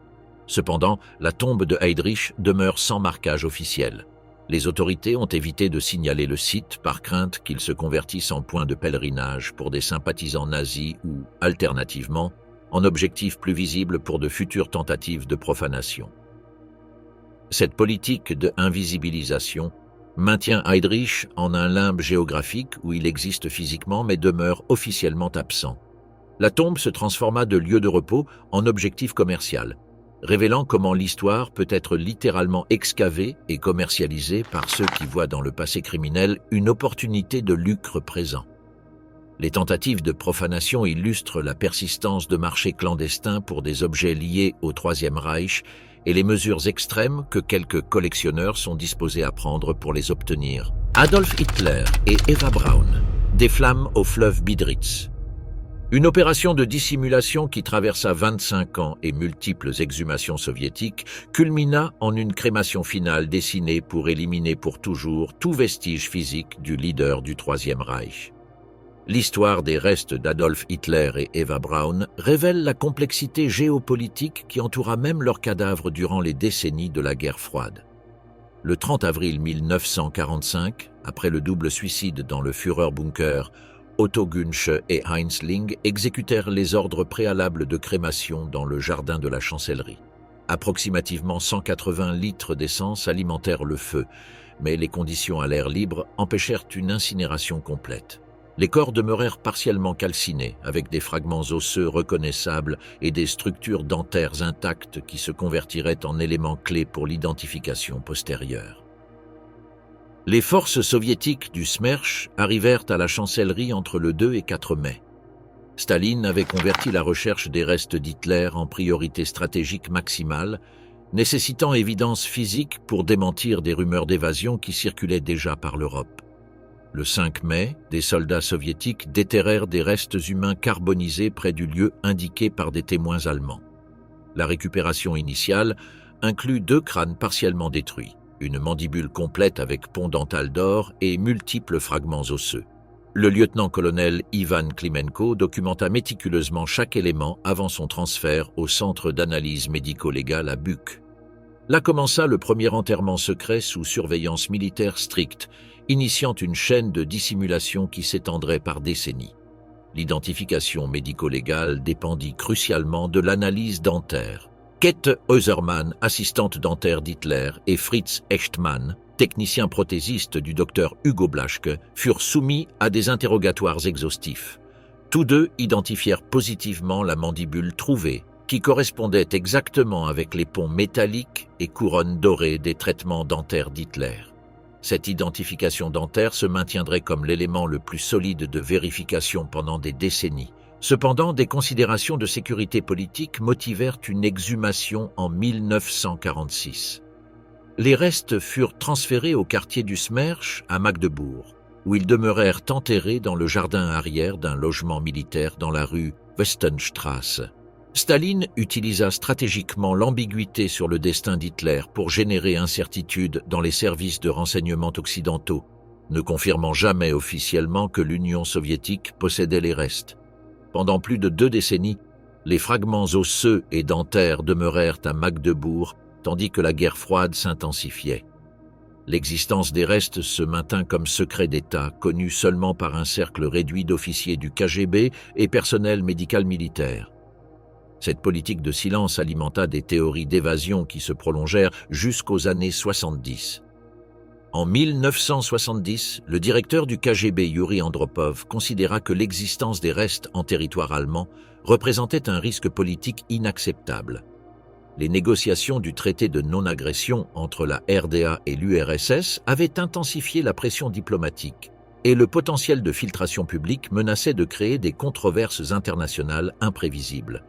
Cependant, la tombe de Heydrich demeure sans marquage officiel. Les autorités ont évité de signaler le site par crainte qu'il se convertisse en point de pèlerinage pour des sympathisants nazis ou, alternativement, en objectif plus visible pour de futures tentatives de profanation. Cette politique de invisibilisation maintient Heydrich en un limbe géographique où il existe physiquement mais demeure officiellement absent. La tombe se transforma de lieu de repos en objectif commercial, révélant comment l'histoire peut être littéralement excavée et commercialisée par ceux qui voient dans le passé criminel une opportunité de lucre présent. Les tentatives de profanation illustrent la persistance de marchés clandestins pour des objets liés au Troisième Reich et les mesures extrêmes que quelques collectionneurs sont disposés à prendre pour les obtenir. Adolf Hitler et Eva Braun, des flammes au fleuve Bidritz. Une opération de dissimulation qui traversa 25 ans et multiples exhumations soviétiques culmina en une crémation finale destinée pour éliminer pour toujours tout vestige physique du leader du Troisième Reich. L'histoire des restes d'Adolf Hitler et Eva Braun révèle la complexité géopolitique qui entoura même leurs cadavres durant les décennies de la guerre froide. Le 30 avril 1945, après le double suicide dans le Führerbunker, Otto Gunsch et Heinz Ling exécutèrent les ordres préalables de crémation dans le jardin de la chancellerie. Approximativement 180 litres d'essence alimentèrent le feu, mais les conditions à l'air libre empêchèrent une incinération complète. Les corps demeurèrent partiellement calcinés, avec des fragments osseux reconnaissables et des structures dentaires intactes qui se convertiraient en éléments clés pour l'identification postérieure. Les forces soviétiques du Smerch arrivèrent à la chancellerie entre le 2 et 4 mai. Staline avait converti la recherche des restes d'Hitler en priorité stratégique maximale, nécessitant évidence physique pour démentir des rumeurs d'évasion qui circulaient déjà par l'Europe. Le 5 mai, des soldats soviétiques déterrèrent des restes humains carbonisés près du lieu indiqué par des témoins allemands. La récupération initiale inclut 2 crânes partiellement détruits, une mandibule complète avec pont dental d'or et multiples fragments osseux. Le lieutenant-colonel Ivan Klimenko documenta méticuleusement chaque élément avant son transfert au centre d'analyse médico-légale à Buch. Là commença le premier enterrement secret sous surveillance militaire stricte, initiant une chaîne de dissimulation qui s'étendrait par décennies. L'identification médico-légale dépendit crucialement de l'analyse dentaire. Käthe Heusermann, assistante dentaire d'Hitler, et Fritz Echtmann, technicien prothésiste du docteur Hugo Blaschke, furent soumis à des interrogatoires exhaustifs. Tous deux identifièrent positivement la mandibule trouvée, qui correspondait exactement avec les ponts métalliques et couronnes dorées des traitements dentaires d'Hitler. Cette identification dentaire se maintiendrait comme l'élément le plus solide de vérification pendant des décennies. Cependant, des considérations de sécurité politique motivèrent une exhumation en 1946. Les restes furent transférés au quartier du Smerch à Magdebourg, où ils demeurèrent enterrés dans le jardin arrière d'un logement militaire dans la rue Westenstrasse. Staline utilisa stratégiquement l'ambiguïté sur le destin d'Hitler pour générer incertitude dans les services de renseignement occidentaux, ne confirmant jamais officiellement que l'Union soviétique possédait les restes. Pendant plus de 2 décennies, les fragments osseux et dentaires demeurèrent à Magdebourg, tandis que la guerre froide s'intensifiait. L'existence des restes se maintint comme secret d'État, connu seulement par un cercle réduit d'officiers du KGB et personnel médical militaire. Cette politique de silence alimenta des théories d'évasion qui se prolongèrent jusqu'aux années 70. En 1970, le directeur du KGB Yuri Andropov considéra que l'existence des restes en territoire allemand représentait un risque politique inacceptable. Les négociations du traité de non-agression entre la RDA et l'URSS avaient intensifié la pression diplomatique, et le potentiel de filtration publique menaçait de créer des controverses internationales imprévisibles.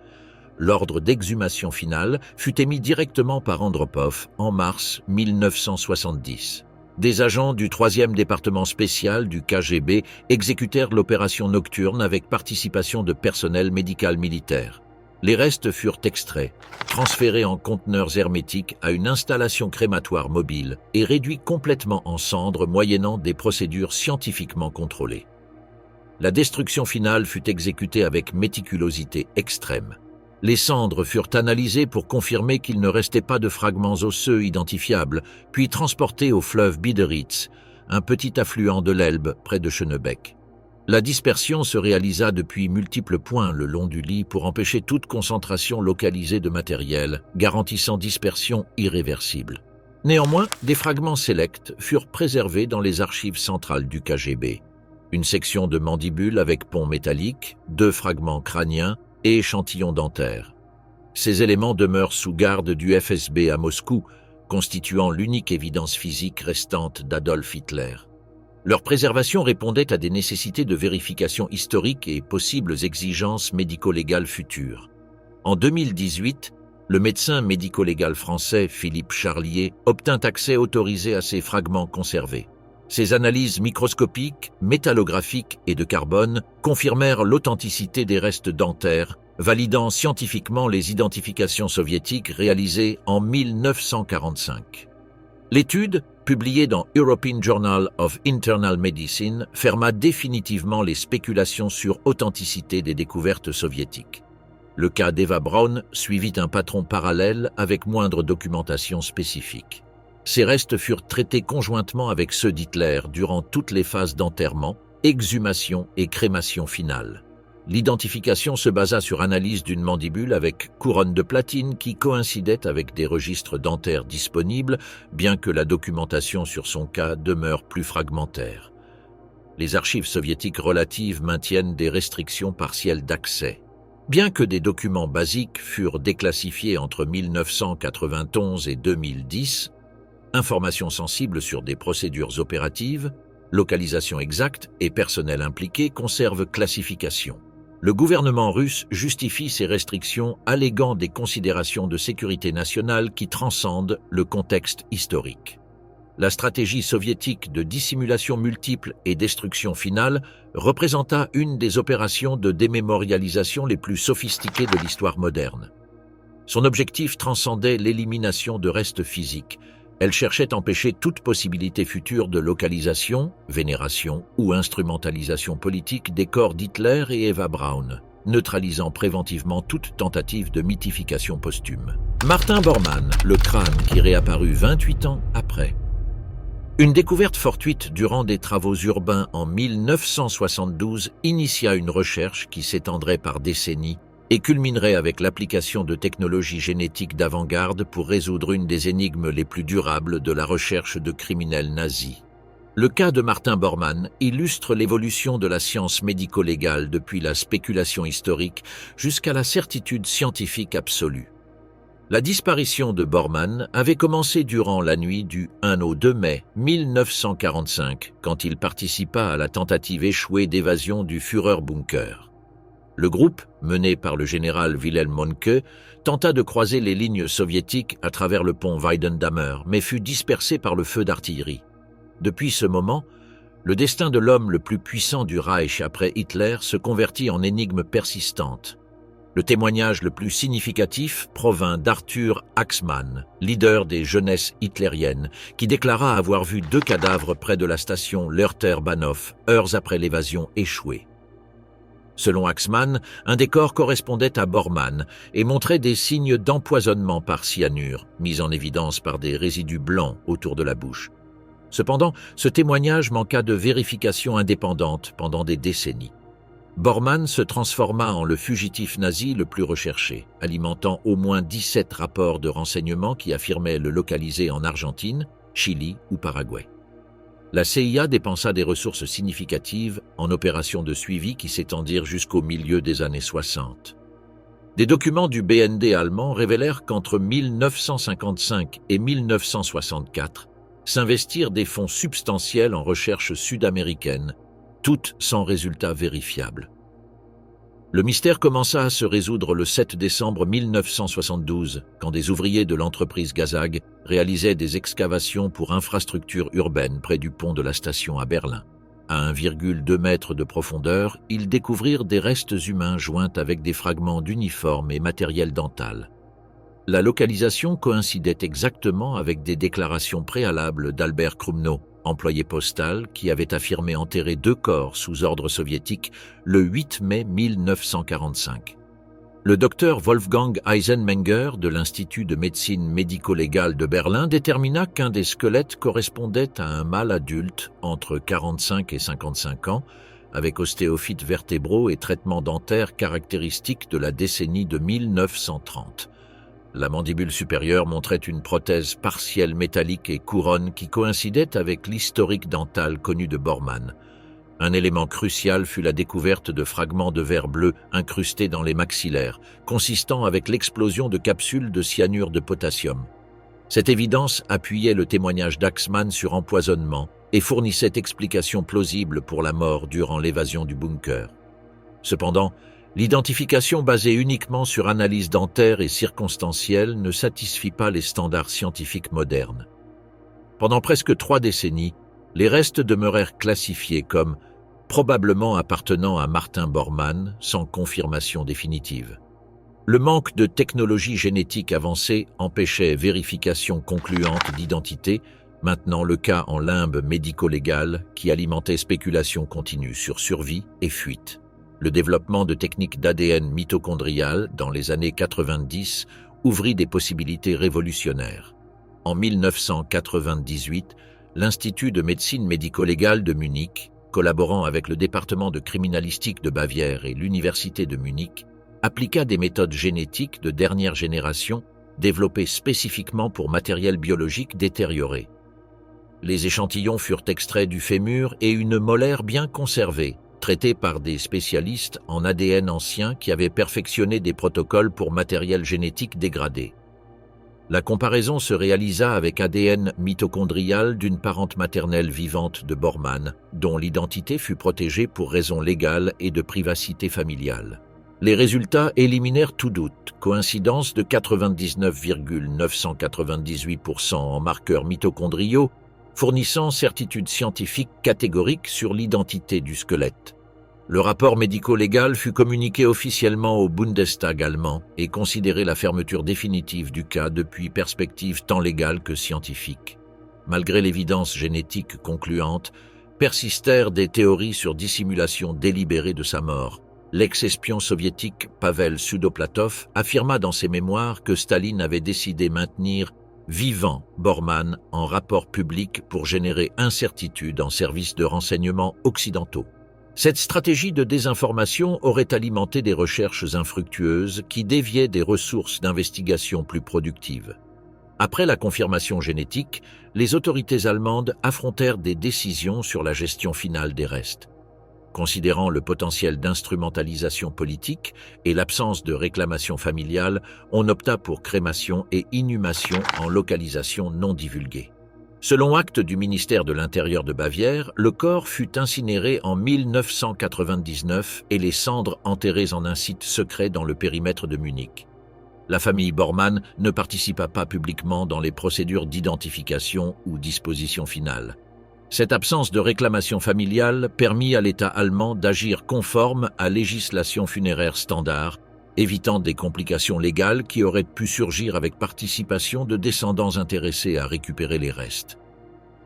L'ordre d'exhumation finale fut émis directement par Andropov en mars 1970. Des agents du 3e département spécial du KGB exécutèrent l'opération nocturne avec participation de personnel médical militaire. Les restes furent extraits, transférés en conteneurs hermétiques à une installation crématoire mobile et réduits complètement en cendres moyennant des procédures scientifiquement contrôlées. La destruction finale fut exécutée avec méticulosité extrême. Les cendres furent analysées pour confirmer qu'il ne restait pas de fragments osseux identifiables, puis transportées au fleuve Biederitz, un petit affluent de l'Elbe près de Schönebeck. La dispersion se réalisa depuis multiples points le long du lit pour empêcher toute concentration localisée de matériel, garantissant dispersion irréversible. Néanmoins, des fragments sélects furent préservés dans les archives centrales du KGB. Une section de mandibule avec pont métallique, 2 fragments crâniens et échantillons dentaires. Ces éléments demeurent sous garde du FSB à Moscou, constituant l'unique évidence physique restante d'Adolf Hitler. Leur préservation répondait à des nécessités de vérification historique et possibles exigences médico-légales futures. En 2018, le médecin médico-légal français Philippe Charlier obtint accès autorisé à ces fragments conservés. Ces analyses microscopiques, métallographiques et de carbone confirmèrent l'authenticité des restes dentaires, validant scientifiquement les identifications soviétiques réalisées en 1945. L'étude, publiée dans European Journal of Internal Medicine, ferma définitivement les spéculations sur authenticité des découvertes soviétiques. Le cas d'Eva Braun suivit un patron parallèle avec moindre documentation spécifique. Ces restes furent traités conjointement avec ceux d'Hitler durant toutes les phases d'enterrement, exhumation et crémation finale. L'identification se basa sur analyse d'une mandibule avec couronne de platine qui coïncidait avec des registres dentaires disponibles, bien que la documentation sur son cas demeure plus fragmentaire. Les archives soviétiques relatives maintiennent des restrictions partielles d'accès. Bien que des documents basiques furent déclassifiés entre 1991 et 2010, informations sensibles sur des procédures opératives, localisation exacte et personnel impliqué conservent classification. Le gouvernement russe justifie ces restrictions alléguant des considérations de sécurité nationale qui transcendent le contexte historique. La stratégie soviétique de dissimulation multiple et destruction finale représenta une des opérations de démémorialisation les plus sophistiquées de l'histoire moderne. Son objectif transcendait l'élimination de restes physiques. Elle cherchait à empêcher toute possibilité future de localisation, vénération ou instrumentalisation politique des corps d'Hitler et Eva Braun, neutralisant préventivement toute tentative de mythification posthume. Martin Bormann, le crâne qui réapparut 28 ans après. Une découverte fortuite durant des travaux urbains en 1972 initia une recherche qui s'étendrait par décennies et culminerait avec l'application de technologies génétiques d'avant-garde pour résoudre une des énigmes les plus durables de la recherche de criminels nazis. Le cas de Martin Bormann illustre l'évolution de la science médico-légale depuis la spéculation historique jusqu'à la certitude scientifique absolue. La disparition de Bormann avait commencé durant la nuit du 1 au 2 mai 1945, quand il participa à la tentative échouée d'évasion du Führerbunker. Le groupe, mené par le général Wilhelm Mohnke, tenta de croiser les lignes soviétiques à travers le pont Weidendammer, mais fut dispersé par le feu d'artillerie. Depuis ce moment, le destin de l'homme le plus puissant du Reich après Hitler se convertit en énigme persistante. Le témoignage le plus significatif provint d'Arthur Axmann, leader des jeunesses hitlériennes, qui déclara avoir vu 2 cadavres près de la station Lörter-Bahnhof, heures après l'évasion échouée. Selon Axmann, un des corps correspondait à Bormann et montrait des signes d'empoisonnement par cyanure, mis en évidence par des résidus blancs autour de la bouche. Cependant, ce témoignage manqua de vérification indépendante pendant des décennies. Bormann se transforma en le fugitif nazi le plus recherché, alimentant au moins 17 rapports de renseignement qui affirmaient le localiser en Argentine, Chili ou Paraguay. La CIA dépensa des ressources significatives en opérations de suivi qui s'étendirent jusqu'au milieu des années 60. Des documents du BND allemand révélèrent qu'entre 1955 et 1964 s'investirent des fonds substantiels en recherche sud-américaine, toutes sans résultat vérifiable. Le mystère commença à se résoudre le 7 décembre 1972, quand des ouvriers de l'entreprise Gazag réalisaient des excavations pour infrastructures urbaines près du pont de la station à Berlin. À 1,2 m de profondeur, ils découvrirent des restes humains joints avec des fragments d'uniformes et matériel dental. La localisation coïncidait exactement avec des déclarations préalables d'Albert Krumno, employé postal, qui avait affirmé enterrer 2 corps sous ordre soviétique le 8 mai 1945. Le docteur Wolfgang Eisenmenger de l'Institut de médecine médico-légale de Berlin détermina qu'un des squelettes correspondait à un mâle adulte entre 45 et 55 ans, avec ostéophytes vertébraux et traitements dentaires caractéristiques de la décennie de 1930. La mandibule supérieure montrait une prothèse partielle métallique et couronne qui coïncidait avec l'historique dental connu de Bormann. Un élément crucial fut la découverte de fragments de verre bleu incrustés dans les maxillaires, consistant avec l'explosion de capsules de cyanure de potassium. Cette évidence appuyait le témoignage d'Axmann sur empoisonnement et fournissait explication plausible pour la mort durant l'évasion du bunker. Cependant, l'identification basée uniquement sur analyse dentaire et circonstancielle ne satisfit pas les standards scientifiques modernes. Pendant presque 3 décennies, les restes demeurèrent classifiés comme probablement appartenant à Martin Bormann sans confirmation définitive. Le manque de technologie génétique avancée empêchait vérification concluante d'identité, maintenant le cas en limbe médico-légale qui alimentait spéculation continue sur survie et fuite. Le développement de techniques d'ADN mitochondrial dans les années 90 ouvrit des possibilités révolutionnaires. En 1998, l'Institut de médecine médico-légale de Munich, collaborant avec le département de criminalistique de Bavière et l'Université de Munich, appliqua des méthodes génétiques de dernière génération développées spécifiquement pour matériel biologique détérioré. Les échantillons furent extraits du fémur et une molaire bien conservée, traitée par des spécialistes en ADN ancien qui avaient perfectionné des protocoles pour matériel génétique dégradé. La comparaison se réalisa avec ADN mitochondrial d'une parente maternelle vivante de Bormann, dont l'identité fut protégée pour raisons légales et de privacité familiale. Les résultats éliminèrent tout doute, coïncidence de 99,998% en marqueurs mitochondriaux, fournissant certitude scientifique catégorique sur l'identité du squelette. Le rapport médico-légal fut communiqué officiellement au Bundestag allemand et considérait la fermeture définitive du cas depuis perspective tant légale que scientifique. Malgré l'évidence génétique concluante, persistèrent des théories sur dissimulation délibérée de sa mort. L'ex-espion soviétique Pavel Sudoplatov affirma dans ses mémoires que Staline avait décidé maintenir vivant Bormann en rapport public pour générer incertitude en services de renseignement occidentaux. Cette stratégie de désinformation aurait alimenté des recherches infructueuses qui déviaient des ressources d'investigation plus productives. Après la confirmation génétique, les autorités allemandes affrontèrent des décisions sur la gestion finale des restes. Considérant le potentiel d'instrumentalisation politique et l'absence de réclamation familiale, on opta pour crémation et inhumation en localisation non divulguée. Selon acte du ministère de l'Intérieur de Bavière, le corps fut incinéré en 1999 et les cendres enterrées en un site secret dans le périmètre de Munich. La famille Bormann ne participa pas publiquement dans les procédures d'identification ou disposition finale. Cette absence de réclamation familiale permit à l'État allemand d'agir conforme à législation funéraire standard, évitant des complications légales qui auraient pu surgir avec participation de descendants intéressés à récupérer les restes.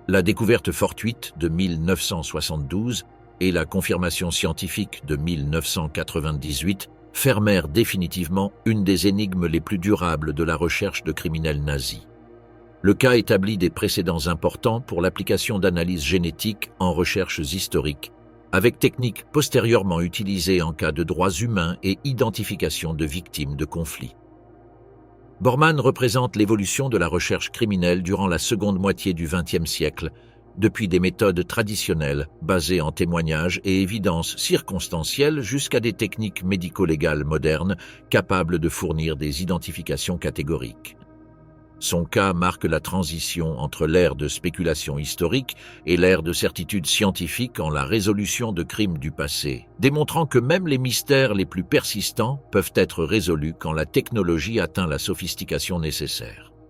La découverte fortuite de 1972 et la confirmation scientifique de 1998 fermèrent définitivement une des énigmes les plus durables de la recherche de criminels nazis. Le cas établit des précédents importants pour l'application d'analyses génétiques en recherches historiques, avec techniques postérieurement utilisées en cas de droits humains et identification de victimes de conflits. Bormann représente l'évolution de la recherche criminelle durant la seconde moitié du XXe siècle, depuis des méthodes traditionnelles basées en témoignages et évidences circonstancielles jusqu'à des techniques médico-légales modernes capables de fournir des identifications catégoriques. Son cas marque la transition entre l'ère de spéculation historique et l'ère de certitude scientifique en la résolution de crimes du passé, démontrant que même les mystères les plus persistants peuvent être résolus quand la technologie atteint la sophistication nécessaire.